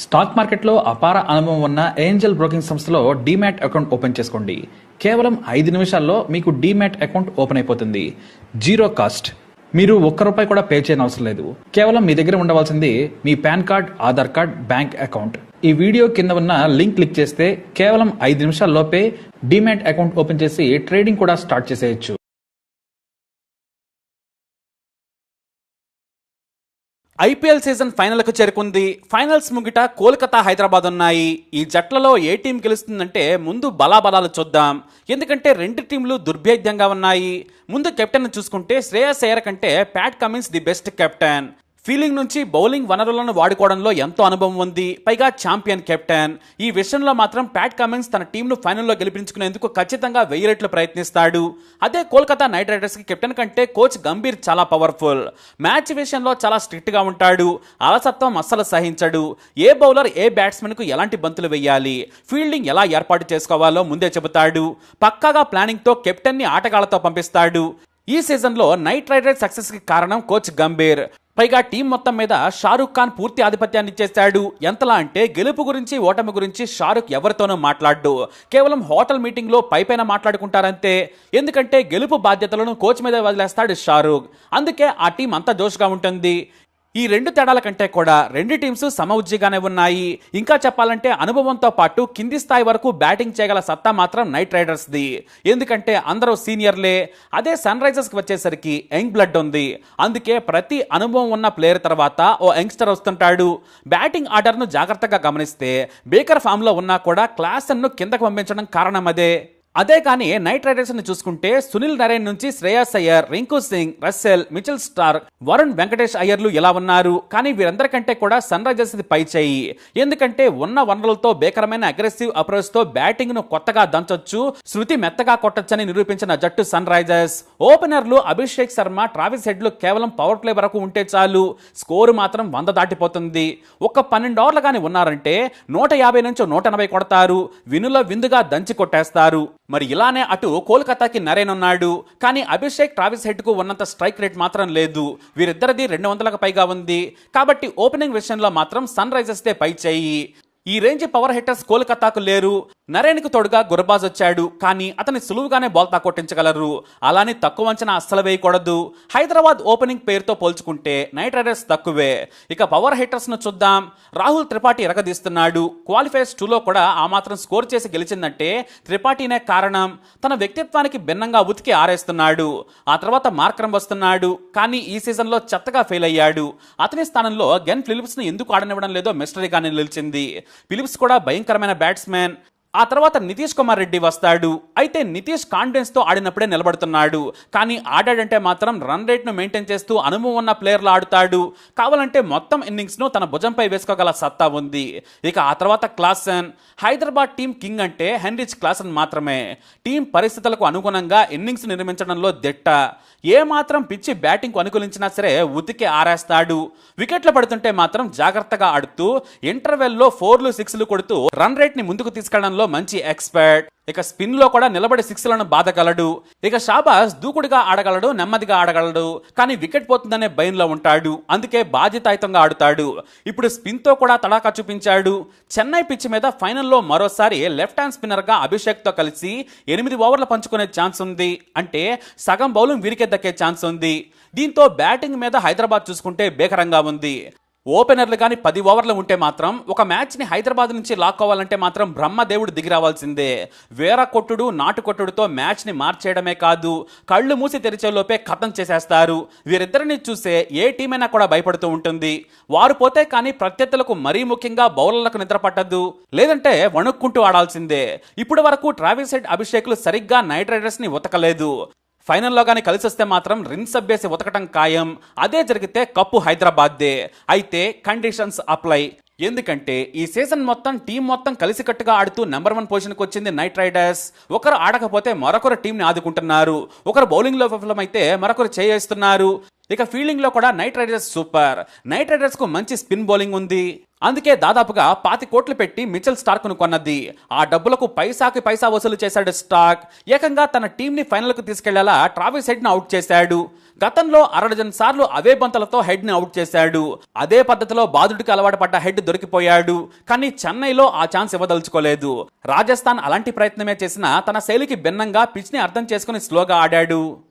Stock మార్కెట్లో అపార అనుభవం ఉన్న ఏంజల్ బ్రోకింగ్ సంస్థలో డీమ్యాట్ అకౌంట్ ఓపెన్ చేసుకోండి. కేవలం 5 నిమిషాల్లో మీకు డీమ్యాట్ అకౌంట్ ఓపెన్ అయిపోతుంది. Zero cost. మీరు ₹1 కూడా పే చేయని అవసరం లేదు. కేవలం మీ దగ్గర ఉండవలసింది మీ PAN card, Aadhaar card, bank account. ఈ వీడియో కింద ఉన్న లింక్ క్లిక్ చేస్తే కేవలం 5 నిమిషాల్లోపే డీమ్యాట్ అకౌంట్ ఓపెన్ చేసి ట్రేడింగ్ కూడా స్టార్ట్ చేసేయచ్చు. ఐపీఎల్ సీజన్ ఫైనల్కు చేరుకుంది. ఫైనల్స్ ముగిట కోల్కతా, హైదరాబాద్ ఉన్నాయి. ఈ జట్లలో ఏ టీం గెలుస్తుందంటే ముందు బలాబలాలు చూద్దాం. ఎందుకంటే రెండు టీంలు దుర్భేద్యంగా ఉన్నాయి. ముందు కెప్టెన్ చూసుకుంటే శ్రేయస్ అయ్యర్ కంటే Pat Cummins the best captain. Fielding నుంచి బౌలింగ్ వనరులను వాడుకోవడంలో ఎంతో అనుభవం ఉంది. పైగా ఛాంపియన్ కెప్టెన్. ఈ విషయంలో మాత్రం ప్యాట్ కమిన్స్ తన టీంను ఫైనల్లో గెలిపించుకునేందుకు ఖచ్చితంగా 1000 రెట్లు ప్రయత్నిస్తాడు. అదే కోల్కతా నైట్ రైడర్స్ కి కెప్టెన్ కంటే కోచ్ గంభీర్ చాలా పవర్ఫుల్. మ్యాచ్ విషయంలో చాలా స్ట్రిక్ట్ గా ఉంటాడు. అలసత్వం అస్సలు సహించడు. ఏ బౌలర్ ఏ బ్యాట్స్మెన్ కు ఎలాంటి బంతులు వేయాలి, ఫీల్డింగ్ ఎలా ఏర్పాటు చేసుకోవాలో ముందే చెబుతాడు. పక్కాగా ప్లానింగ్ తో కెప్టెన్ ని ఆటగాళ్లతో పంపిస్తాడు. ఈ సీజన్లో నైట్ రైడర్స్ సక్సెస్ కి కారణం కోచ్ గంభీర్. పైగా టీం మొత్తం మీద షారుఖ్ ఖాన్ పూర్తి ఆధిపత్యాన్ని ఇచ్చేశాడు. ఎంతలా అంటే గెలుపు గురించి, ఓటమి గురించి షారుఖ్ ఎవరితోనూ మాట్లాడు. కేవలం హోటల్ మీటింగ్ లో పైపైన మాట్లాడుకుంటారంతే. ఎందుకంటే గెలుపు బాధ్యతలను కోచ్ మీద వదిలేస్తాడు షారుఖ్. అందుకే ఆ టీం అంత జోష్గా ఉంటుంది. ఈ రెండు తేడాల కంటే కూడా రెండు టీమ్స్ సమఉజ్జిగానే ఉన్నాయి. ఇంకా చెప్పాలంటే అనుభవంతో పాటు కింది స్థాయి వరకు బ్యాటింగ్ చేయగల సత్తా మాత్రం నైట్ రైడర్స్ ది. ఎందుకంటే అందరూ సీనియర్లే. అదే సన్ రైజర్స్ కి వచ్చేసరికి యంగ్ బ్లడ్ ఉంది. అందుకే ప్రతి అనుభవం ఉన్న ప్లేయర్ తర్వాత ఓ యంగ్స్టర్ వస్తుంటాడు. బ్యాటింగ్ ఆర్డర్ ను జాగ్రత్తగా గమనిస్తే బేకర్ ఫామ్ లో ఉన్నా కూడా క్లాసన్ ను కిందకు పంపించడం కారణం అదే కానీ నైట్ రైడర్స్ ని చూసుకుంటే సునీల్ నరేన్ నుంచి Shreyas Iyer, Rinku Singh, Russell, Mitchell Starc, Varun Venkatesh అయ్యర్లు ఇలా ఉన్నారు. కానీ వీరందరికంటే కూడా సన్ రైజర్స్ ది పై చేయి. ఎందుకంటే ఉన్న వనరులతో భీకరమైన అగ్రెసివ్ అప్రోచ్ తో బ్యాటింగ్ ను కొత్తగా దంచొచ్చు, శృతి మెత్తగా కొట్టొచ్చని నిరూపించిన జట్టు సన్ రైజర్స్. ఓపెనర్లు అభిషేక్ శర్మ, ట్రావిస్ హెడ్లు కేవలం పవర్ ప్లే వరకు ఉంటే చాలు, స్కోరు మాత్రం 100 దాటిపోతుంది. ఒక 12 ఓవర్లు గాని ఉన్నారంటే 150 నుంచి 180 కొడతారు. వినుల విందుగా దంచి కొట్టేస్తారు. మరి ఇలానే అటు కోల్కతాకి నరేన్ ఉన్నాడు. కానీ అభిషేక్, ట్రావిస్ హెడ్ కు ఉన్నంత స్ట్రైక్ రేట్ మాత్రం లేదు. వీరిద్దరిది 200కు పైగా ఉంది. కాబట్టి ఓపెనింగ్ విషయంలో మాత్రం సన్ రైజర్స్ దే పై చేయి. ఈ రేంజ్ పవర్ హిట్టర్స్ కోల్కతాకు లేరు. నరేన్కు తోడుగా గుర్బాజ్ వచ్చాడు. కానీ అతని సులువుగానే బాల్ కొట్టించగలరు. అలానే తక్కువ అంచనా అస్సలు వేయకూడదు. హైదరాబాద్ ఓపెనింగ్ పేరుతో పోల్చుకుంటే నైట్ రైడర్స్ తక్కువే. ఇక పవర్ హిట్టర్స్ ను చూద్దాం. రాహుల్ త్రిపాఠి ఎరగదీస్తున్నాడు. క్వాలిఫైర్స్ 2లో కూడా ఆ మాత్రం స్కోర్ చేసి గెలిచిందంటే త్రిపాఠినే కారణం. తన వ్యక్తిత్వానికి భిన్నంగా ఉతికి ఆరేస్తున్నాడు. ఆ తర్వాత మార్క్రమ్ వస్తున్నాడు. కానీ ఈ సీజన్ లో చెత్తగా ఫెయిల్ అయ్యాడు. అతని స్థానంలో గెన్ ఫిలిప్స్ ను ఎందుకు ఆడనివ్వడం లేదో మిస్టరీగానే నిలిచింది. ఫిలిప్స్ కూడా భయంకరమైన బ్యాట్స్మెన్. ఆ తర్వాత నితీష్ కుమార్ రెడ్డి వస్తాడు. అయితే నితీష్ కాన్ఫిడెన్స్ తో ఆడినప్పుడే నిలబడుతున్నాడు. కానీ ఆడాడంటే మాత్రం రన్ రేట్ ను మెయింటైన్ చేస్తూ అనుభవం ఉన్న ప్లేయర్లు ఆడుతాడు. కావాలంటే మొత్తం ఇన్నింగ్స్ ను తన భుజంపై వేసుకోగల సత్తా ఉంది. ఇక ఆ తర్వాత క్లాసన్. హైదరాబాద్ టీం కింగ్ అంటే హెన్రిచ్ క్లాసన్ మాత్రమే. టీం పరిస్థితులకు అనుగుణంగా ఇన్నింగ్స్ నిర్మించడంలో దిట్ట. ఏ మాత్రం పిచ్చి బ్యాటింగ్ కు అనుకూలించినా సరే ఉతికి ఆరేస్తాడు. వికెట్లు పడుతుంటే మాత్రం జాగ్రత్తగా ఆడుతూ ఇంటర్వెల్లో 4లు 6లు కొడుతూ రన్ రేట్ ని ముందుకు తీసుకెళ్లడంలో మంచి ఎక్స్పర్ట్. ఇక స్పిన్ లో కూడా నిలబడి 6లను బాధగలడు. ఇక షాబాజ్ దూకుడుగా ఆడగలడు, నెమ్మదిగా ఆడగలడు. కానీ వికెట్ పోతుందనే భయంలో ఉంటాడు. అందుకే బాధ్యతాయుతంగా ఆడుతాడు. ఇప్పుడు స్పిన్ తో కూడా తడాకా చూపించాడు. చెన్నై పిచ్ మీద ఫైనల్లో మరోసారి లెఫ్ట్ హ్యాండ్ స్పిన్నర్ గా అభిషేక్ తో కలిసి 8 ఓవర్లు పంచుకునే ఛాన్స్ ఉంది. అంటే సగం బౌలింగ్ వీరికే దక్కే ఛాన్స్ ఉంది. దీంతో బ్యాటింగ్ మీద హైదరాబాద్ చూసుకుంటే భీకరంగా ఉంది. ఓపెనర్లు కానీ 10 ఓవర్లు ఉంటే మాత్రం ఒక మ్యాచ్ ని హైదరాబాద్ నుంచి లాక్కోవాలంటే మాత్రం బ్రహ్మదేవుడు దిగి రావాల్సిందే. వేర కొట్టుడు, నాటు కొట్టుడుతో మ్యాచ్ ని మార్చేయడమే కాదు, కళ్ళు మూసి తెరిచేలోపే ఖతం చేసేస్తారు. వీరిద్దరిని చూసే ఏ టీమైనా కూడా భయపడుతూ ఉంటుంది. వారు పోతే కానీ ప్రత్యర్థులకు మరీ ముఖ్యంగా బౌలర్లకు నిద్ర పట్టదు. లేదంటే వణుక్కుంటూ ఆడాల్సిందే. ఇప్పటి వరకు ట్రావిస్ హెడ్, అభిషేక్లు సరిగ్గా నైట్ రైడర్స్ ని ఉతకలేదు. ఫైనల్లో కానీ కలిసి వస్తే మాత్రం రిన్స్ అబ్బేసి ఉతకటం ఖాయం. అదే జరిగితే కప్పు హైదరాబాద్దే. అయితే కండిషన్స్ అప్లై. ఎందుకంటే ఈ సీజన్ మొత్తం టీం మొత్తం కలిసికట్టుగా ఆడుతూ నెంబర్ 1 పొజిషన్కి వచ్చింది నైట్ రైడర్స్. ఒకరు ఆడకపోతే మరొకరు టీంని ఆదుకుంటున్నారు. ఒకరు బౌలింగ్లో విఫలమైతే మరొకరు చేయిస్తున్నారు. ఇక ఫీల్డింగ్ లో కూడా night riders super. Night riders కు మంచి స్పిన్ బౌలింగ్ ఉంది. అందుకే దాదాపుగా 25 కోట్లు పెట్టి మిచెల్ స్టార్క్ ను కొన్నది. ఆ డబ్బులకు పైసాకి పైసా వసూలు చేశాడు స్టార్క్. ఏకంగా తన టీం ని ఫైనల్ కు తీసుకెళ్లేలా ట్రావిస్ హెడ్ ను అవుట్ చేశాడు. గతంలో 60 సార్లు అవే బంతులతో హెడ్ ని అవుట్ చేశాడు. అదే పద్ధతిలో బాదుడికి అలవాటు పడ్డ హెడ్ దొరికిపోయాడు. కానీ చెన్నైలో ఆ ఛాన్స్ ఇవ్వదలుచుకోలేదు. రాజస్థాన్ అలాంటి ప్రయత్నమే చేసినా తన శైలికి భిన్నంగా పిచ్ ని అర్థం చేసుకుని స్లోగా ఆడాడు.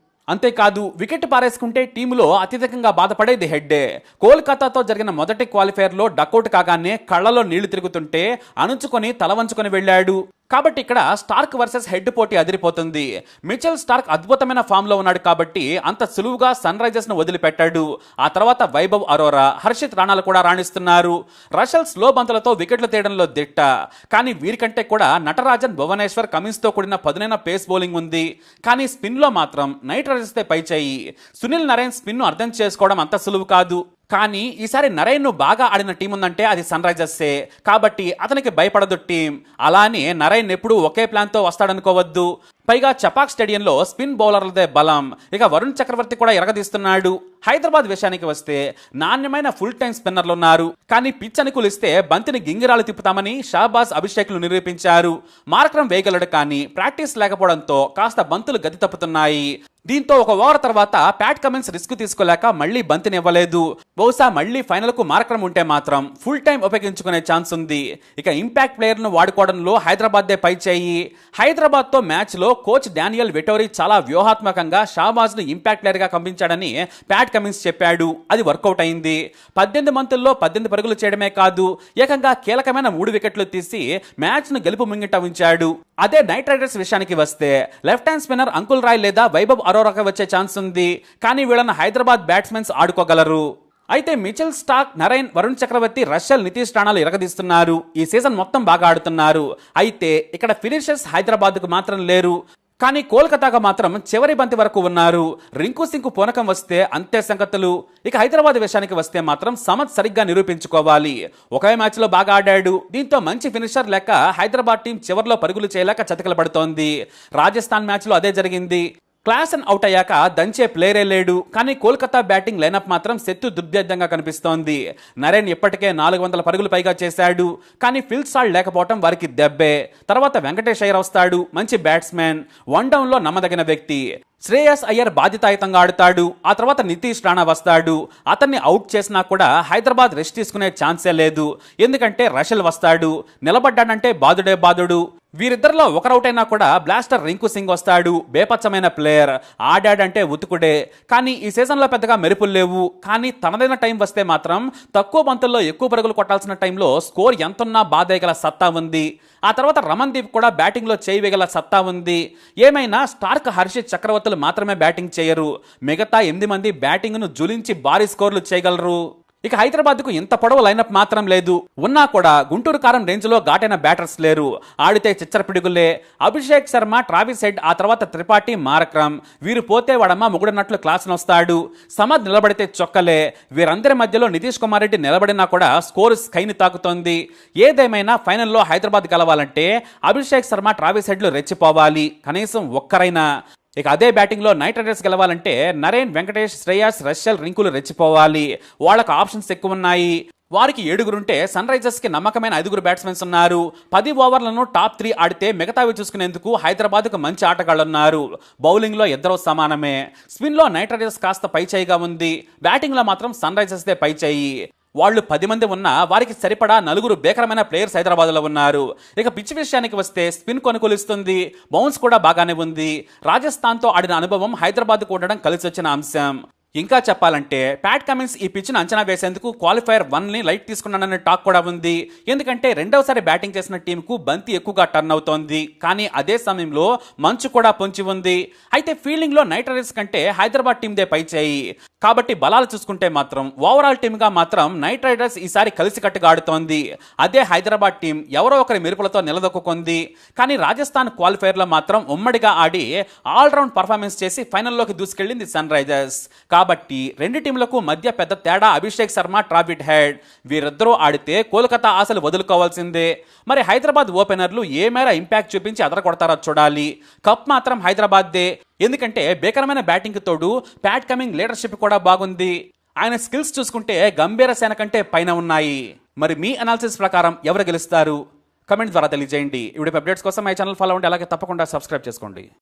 అంతేకాదు వికెట్ పారేసుకుంటే టీములో అత్యధికంగా బాధపడేది హెడ్డే. కోల్కతాతో జరిగిన మొదటి క్వాలిఫైర్లో డకౌట్ కాగానే కళ్లలో నీళ్లు తిరుగుతుంటే అణుచుకొని తల వంచుకొని వెళ్ళాడు. కాబట్టి ఇక్కడ స్టార్క్ వర్సెస్ హెడ్ పోటీ అదిరిపోతుంది. మిచెల్ స్టార్క్ అద్భుతమైన ఫామ్ లో ఉన్నాడు కాబట్టి అంత సులువుగా సన్ రైజర్స్ ను వదిలిపెట్టాడు. ఆ తర్వాత వైభవ్ అరోరా, హర్షిత్ రాణాలు కూడా రాణిస్తున్నారు. రషల్ స్లో బంతులతో వికెట్లు తీయడంలో దిట్ట. కానీ వీరికంటే కూడా నటరాజన్, భువనేశ్వర్, కమిన్స్ తో కూడిన పదునైన పేస్ బౌలింగ్ ఉంది. కానీ స్పిన్ లో మాత్రం నైట్ రైడర్స్ తే పై చేయి. సునీల్ నరేన్ స్పిన్ ను అర్థం చేసుకోవడం అంత సులువు కాదు. కానీ ఈసారి నరేన్ ను బాగా ఆడిన టీం ఉందంటే అది సన్ రైజర్సే. కాబట్టి అతనికి భయపడదు టీం. అలానే నరేన్ ఎప్పుడు ఒకే ప్లాన్ తో వస్తాడనుకోవద్దు. పైగా చపాక్ స్టేడియంలో స్పిన్ బౌలర్లదే బలం. ఇక వరుణ్ చక్రవర్తి కూడా ఎరగదీస్తున్నాడు. హైదరాబాద్ విషయానికి వస్తే నాణ్యమైన ఫుల్ టైం స్పిన్నర్లు ఉన్నారు. కానీ పిచ్ అనుకూలిస్తే బంతిని గింగిరాలు తిప్పుతామని షాబాజ్, అభిషేక్లు నిరూపించారు. మార్క్రమ్ వేయగలడు కానీ ప్రాక్టీస్ లేకపోవడంతో కాస్త బంతులు గతి తప్పుతున్నాయి. దీంతో ఒక ఓవర్ తర్వాత ప్యాట్ కమిన్స్ రిస్క్ తీసుకోలేక మళ్లీ బంతిని ఇవ్వలేదు. బహుశా మళ్లీ ఫైనల్ కు మార్క్రమ్ ఉంటే మాత్రం ఫుల్ టైం ఉపయోగించుకునే ఛాన్స్ ఉంది. ఇక ఇంపాక్ట్ ప్లేయర్ ను వాడుకోవడంలో హైదరాబాద్ దే పై చేయి. హైదరాబాద్ తో మ్యాచ్ లో కోచ్ డానియల్ వెటోరీ చాలా వ్యూహాత్మకంగా షాబాజ్ ను ఇంపాక్ట్ ప్లేయర్ గా పంపించాడని ప్యాట్ కమిన్స్ చెప్పాడు. అది వర్కౌట్ అయింది. 18 బంతుల్లో 18 పరుగులు చేయడమే కాదు, ఏకంగా కీలకమైన 3 వికెట్లు తీసి మ్యాచ్ ను గెలుపు ముంగిట ఉంచాడు. అదే నైట్ రైడర్స్ విషయానికి వస్తే left hand spinner Anukul Roy లేదా వైభవ్ అరోరాకి వచ్చే ఛాన్స్ ఉంది. కానీ వీళ్ళని హైదరాబాద్ బ్యాట్స్మెన్స్ ఆడుకోగలరు. అయితే మిచెల్ స్టార్క్, నరేన్, వరుణ్ చక్రవర్తి, రషల్, నితీష్ రాణాలు ఎరగదీస్తున్నారు. ఈ సీజన్ మొత్తం బాగా ఆడుతున్నారు. అయితే ఇక్కడ ఫినిషర్స్ హైదరాబాద్కు మాత్రం లేరు. కానీ కోల్కతాగా మాత్రం చివరి బంతి వరకు ఉన్నారు. రింకు సింగ్ పూనకం వస్తే అంతే సంగతులు. ఇక హైదరాబాద్ విషయానికి వస్తే మాత్రం సమద్ సరిగ్గా నిరూపించుకోవాలి. ఒకే మ్యాచ్ లో బాగా ఆడాడు. దీంతో మంచి ఫినిషర్ లేక హైదరాబాద్ టీం చివర్లో పరుగులు చేయలేక చతికిల పడుతోంది. రాజస్థాన్ మ్యాచ్ లో అదే జరిగింది. క్లాసన్ అవుట్ అయ్యాక దంచే ప్లేయరే లేడు. కానీ కోల్కతా బ్యాటింగ్ లైనప్ మాత్రం శత్రు దుర్భేద్యంగా కనిపిస్తోంది. నరేన్ ఇప్పటికే 400 పరుగులు పైగా చేశాడు. కానీ ఫిల్ సాల్ట్ లేకపోవడం వారికి దెబ్బే. తర్వాత వెంకటేష్ అయ్యర్ వస్తాడు, మంచి బ్యాట్స్మెన్, వన్ డౌన్ లో నమ్మదగిన వ్యక్తి. శ్రేయస్ అయ్యర్ బాధ్యతాయుతంగా ఆడుతాడు. ఆ తర్వాత నితీష్ రాణా వస్తాడు. అతన్ని అవుట్ చేసినా కూడా హైదరాబాద్ రెస్ట్ తీసుకునే ఛాన్సే లేదు. ఎందుకంటే రషల్ వస్తాడు. నిలబడ్డాడంటే బాదుడే బాదుడు. వీరిద్దరిలో ఒకరౌట్ అయినా కూడా బ్లాస్టర్ రింకు సింగ్ వస్తాడు. బేపచ్చమైన ప్లేయర్, ఆడాడంటే ఉతుకుడే. కానీ ఈ సీజన్లో పెద్దగా మెరుపులు లేవు. కానీ తనదైన టైం వస్తే మాత్రం తక్కువ బంతుల్లో ఎక్కువ పరుగులు కొట్టాల్సిన టైంలో స్కోర్ ఎంతున్నా బాధేయగల సత్తా ఉంది. ఆ తర్వాత రమణ్ దీప్ కూడా బ్యాటింగ్లో చేయగల సత్తా ఉంది. ఏమైనా స్టార్క్, హర్షిత్, చక్రవర్తులు మాత్రమే బ్యాటింగ్ చేయరు. మిగతా 8 మంది బ్యాటింగ్ను జులించి భారీ స్కోర్లు చేయగలరు. ఇక హైదరాబాద్కు ఇంత పొడవు లైనప్ మాత్రం లేదు. ఉన్నా కూడా గుంటూరు కారం రేంజ్లో ఘాటైన బ్యాటర్స్ లేరు. ఆడితే చిచ్చర పిడుగులే. అభిషేక్ శర్మ, ట్రావిస్ హెడ్, ఆ తర్వాత త్రిపాఠి, మార్క్రమ్. వీరు పోతే వాడమ్మ ముగుడన్నట్లు క్లాస్ నొస్తాడు. సమద్ నిలబడితే చొక్కలే. వీరందరి మధ్యలో నితీష్ కుమార్ రెడ్డి నిలబడినా కూడా స్కోరు స్కైని తాకుతోంది. ఏదేమైనా ఫైనల్లో హైదరాబాద్ గెలవాలంటే అభిషేక్ శర్మ, ట్రావిస్ హెడ్లు రెచ్చిపోవాలి. కనీసం ఒక్కరైనా. ఇక అదే బ్యాటింగ్ లో నైట్ రైడర్స్ గెలవాలంటే నరేన్, వెంకటేష్, శ్రేయస్, రషల్, రింకులు రెచ్చిపోవాలి. వాళ్ళకు ఆప్షన్స్ ఎక్కువ ఉన్నాయి. వారికి 7 సన్ రైజర్స్ కి నమ్మకమైన 5 బ్యాట్స్మెన్స్ ఉన్నారు. 10 ఓవర్లను టాప్ 3 ఆడితే మిగతావి చూసుకునేందుకు హైదరాబాద్ కు మంచి ఆటగాళ్లున్నారు. బౌలింగ్ లో ఇద్దరు సమానమే. స్పిన్ లో నైట్ రైడర్స్ కాస్త పై చేయిగా ఉంది. బ్యాటింగ్ లో మాత్రం సన్ రైజర్స్ దే పై చేయి. వాళ్ళు 10 మంది ఉన్నా వారికి సరిపడా 4 భీకరమైన ప్లేయర్స్ హైదరాబాద్ లో ఉన్నారు. ఇక పిచ్ విషయానికి వస్తే స్పిన్ కొనుగోలుస్తుంది. బౌన్స్ కూడా బాగానే ఉంది. రాజస్థాన్ తో ఆడిన అనుభవం హైదరాబాద్ కు ఉండడం కలిసి వచ్చిన అంశం. ఇంకా చెప్పాలంటే ప్యాట్ కమిన్స్ ఈ పిచ్ను అంచనా వేసేందుకు క్వాలిఫైర్ 1ని లైట్ తీసుకున్నాననే టాక్ కూడా ఉంది. ఎందుకంటే రెండవసారి బ్యాటింగ్ చేసిన టీంకు బంతి ఎక్కువగా టర్న్ అవుతోంది. కానీ అదే సమయంలో మంచు కూడా పొంచి ఉంది. అయితే ఫీల్డింగ్ లో నైట్ రైడర్స్ కంటే హైదరాబాద్ టీందే పై చేయి. కాబట్టి బలాలు చూసుకుంటే మాత్రం ఓవరాల్ టీమ్ గా మాత్రం నైట్ రైడర్స్ ఈసారి కలిసికట్టుగా ఆడుతోంది. అదే హైదరాబాద్ టీం ఎవరో ఒకరి మెరుపులతో నిలదొక్కుంది. కానీ రాజస్థాన్ క్వాలిఫైర్ లో మాత్రం ఉమ్మడిగా ఆడి ఆల్రౌండ్ పర్ఫార్మెన్స్ చేసి ఫైనల్లోకి దూసుకెళ్లింది సన్ రైజర్స్. కాబట్టి రెండు టీంలకు మధ్య పెద్ద తేడా అభిషేక్ శర్మ, ట్రావిడ్ హెడ్. వీరిద్దరూ ఆడితే కోల్కతా ఆశలు వదులుకోవాల్సిందే. మరి హైదరాబాద్ ఓపెనర్లు ఏ మేర ఇంపాక్ట్ చూపించి అదరకొడతారో చూడాలి. కప్ మాత్రం హైదరాబాద్దే. ఎందుకంటే భీకరమైన బ్యాటింగ్ తోడు ప్యాట్ కమింగ్ లీడర్షిప్ కూడా బాగుంది. ఆయన స్కిల్స్ చూసుకుంటే గంభీర సేన కంటే పైన ఉన్నాయి. మరి మీ అనాలిసిస్ ప్రకారం ఎవరు గెలుస్తారు? కమెంట్ ద్వారా తెలియజేయండి. ఇప్పుడు అప్డేట్స్ కోసం మై ఛానల్ ఫాలో అవ్వండి. అలాగే తప్పకుండా సబ్స్క్రైబ్ చేసుకోండి.